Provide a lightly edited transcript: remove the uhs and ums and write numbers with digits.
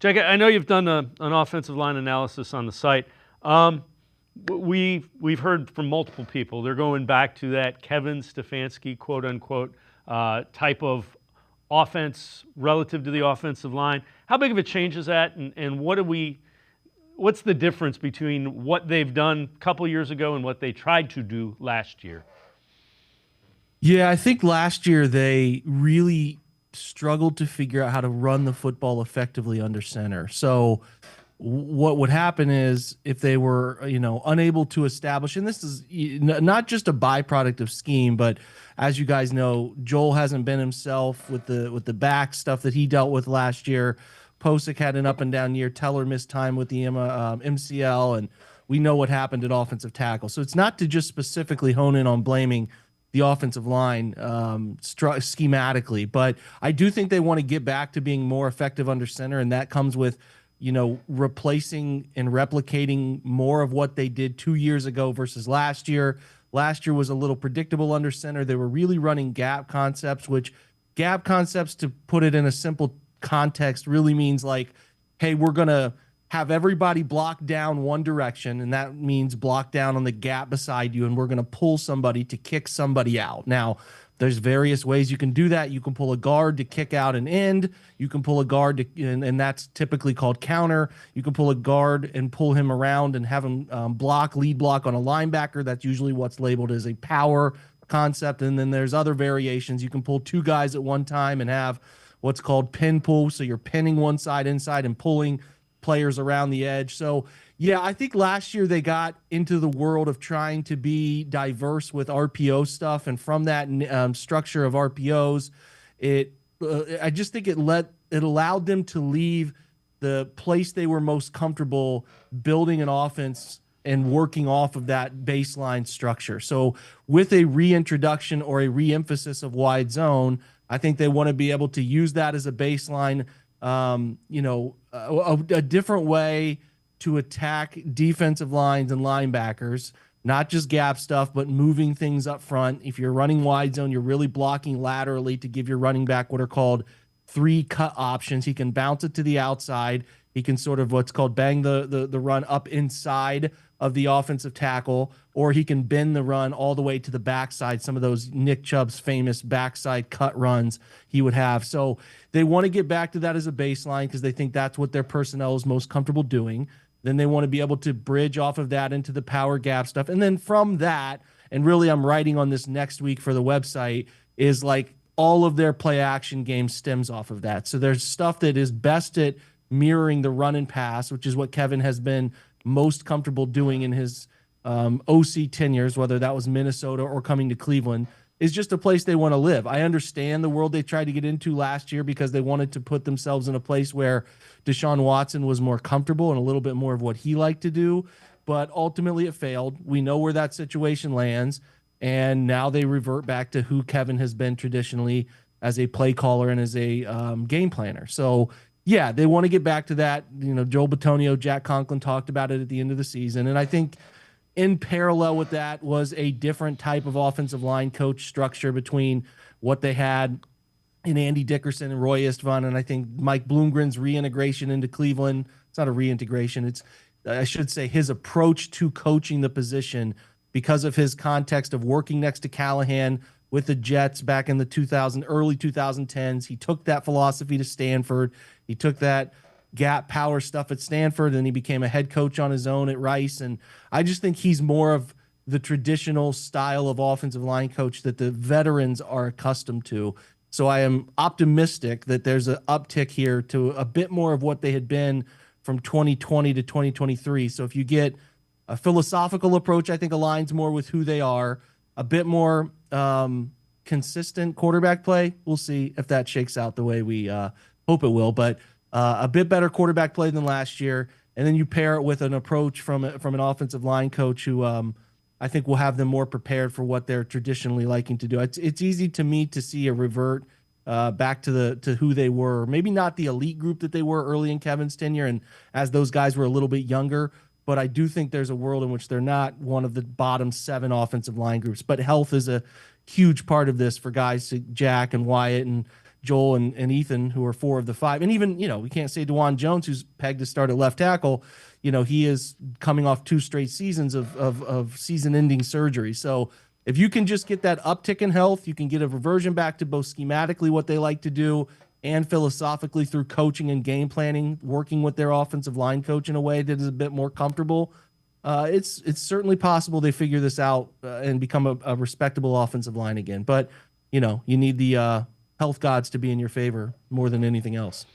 Jack, I know you've done an offensive line analysis on the site. Um, we've heard from multiple people. They're going back to that Kevin Stefanski, quote unquote, type of offense relative to the offensive line. How big of a change is that, and what's the difference between what they've done a couple years ago and what they tried to do last year? Yeah, I think last year they really struggled to figure out how to run the football effectively under center. So what would happen is if they were, unable to establish, and this is not just a byproduct of scheme, but as you guys know, Joel hasn't been himself with the back stuff that he dealt with last year. Posick had an up and down year. Teller missed time with the MCL, and we know what happened at offensive tackle. So it's not to just specifically hone in on blaming the offensive line schematically, but I do think they want to get back to being more effective under center, and that comes with replacing and replicating more of what they did 2 years ago versus last year. Last year was a little predictable under center. They were really running gap concepts, which gap concepts, to put it in a simple context, really means like, hey, we're going to have everybody block down one direction, and that means block down on the gap beside you, and we're going to pull somebody to kick somebody out. Now, there's various ways you can do that. You can pull a guard to kick out an end. You can pull a guard and that's typically called counter. You can pull a guard and pull him around and have him lead block on a linebacker. That's usually what's labeled as a power concept. And then there's other variations. You can pull two guys at one time and have what's called pin pull. So you're pinning one side inside and pulling players around the edge. So yeah, I think last year they got into the world of trying to be diverse with RPO stuff, and from that structure of RPOs, I just think it allowed them to leave the place they were most comfortable building an offense and working off of that baseline structure. So with a reintroduction or a reemphasis of wide zone, I think they want to be able to use that as a baseline. A different way to attack defensive lines and linebackers, not just gap stuff, but moving things up front. If you're running wide zone, you're really blocking laterally to give your running back what are called three cut options. He can bounce it to the outside. He can sort of what's called bang the run up inside of the offensive tackle, or he can bend the run all the way to the backside. Some of those Nick Chubb's famous backside cut runs he would have. So they want to get back to that as a baseline because they think that's what their personnel is most comfortable doing. Then they want to be able to bridge off of that into the power gap stuff. And then from that, and really I'm writing on this next week for the website, is like all of their play action game stems off of that. So there's stuff that is best at mirroring the run and pass, which is what Kevin has been most comfortable doing in his OC tenures, whether that was Minnesota or coming to Cleveland, is just a place they want to live. I understand the world they tried to get into last year because they wanted to put themselves in a place where Deshaun Watson was more comfortable and a little bit more of what he liked to do. But ultimately, it failed. We know where that situation lands. And now they revert back to who Kevin has been traditionally as a play caller and as a game planner. So, yeah, they want to get back to that. Joel Bitonio, Jack Conklin talked about it at the end of the season. And I think in parallel with that was a different type of offensive line coach structure between what they had in Andy Dickerson and Roy Istvan. And I think Mike Bloomgren's reintegration into Cleveland, it's not a reintegration. I should say his approach to coaching the position because of his context of working next to Callahan with the Jets back in the early 2010s. He took that philosophy to Stanford. He took that gap power stuff at Stanford, and he became a head coach on his own at Rice. And I just think he's more of the traditional style of offensive line coach that the veterans are accustomed to. So I am optimistic that there's an uptick here to a bit more of what they had been from 2020 to 2023. So if you get a philosophical approach, I think aligns more with who they are, a bit more consistent quarterback play. We'll see if that shakes out the way we hope it will, but a bit better quarterback play than last year. And then you pair it with an approach from an offensive line coach who I think will have them more prepared for what they're traditionally liking to do. It's easy to me to see a revert back to who they were. Maybe not the elite group that they were early in Kevin's tenure, and as those guys were a little bit younger. But I do think there's a world in which they're not one of the bottom 7 offensive line groups. But health is a huge part of this for guys like Jack and Wyatt and Joel and Ethan, who are 4 of the 5. And even, we can't say DeJuan Jones, who's pegged to start at left tackle. He is coming off 2 straight seasons of season-ending surgery. So if you can just get that uptick in health, you can get a reversion back to both schematically what they like to do and philosophically through coaching and game planning, working with their offensive line coach in a way that is a bit more comfortable. It's certainly possible they figure this out and become a respectable offensive line again. But, you need the health gods to be in your favor more than anything else.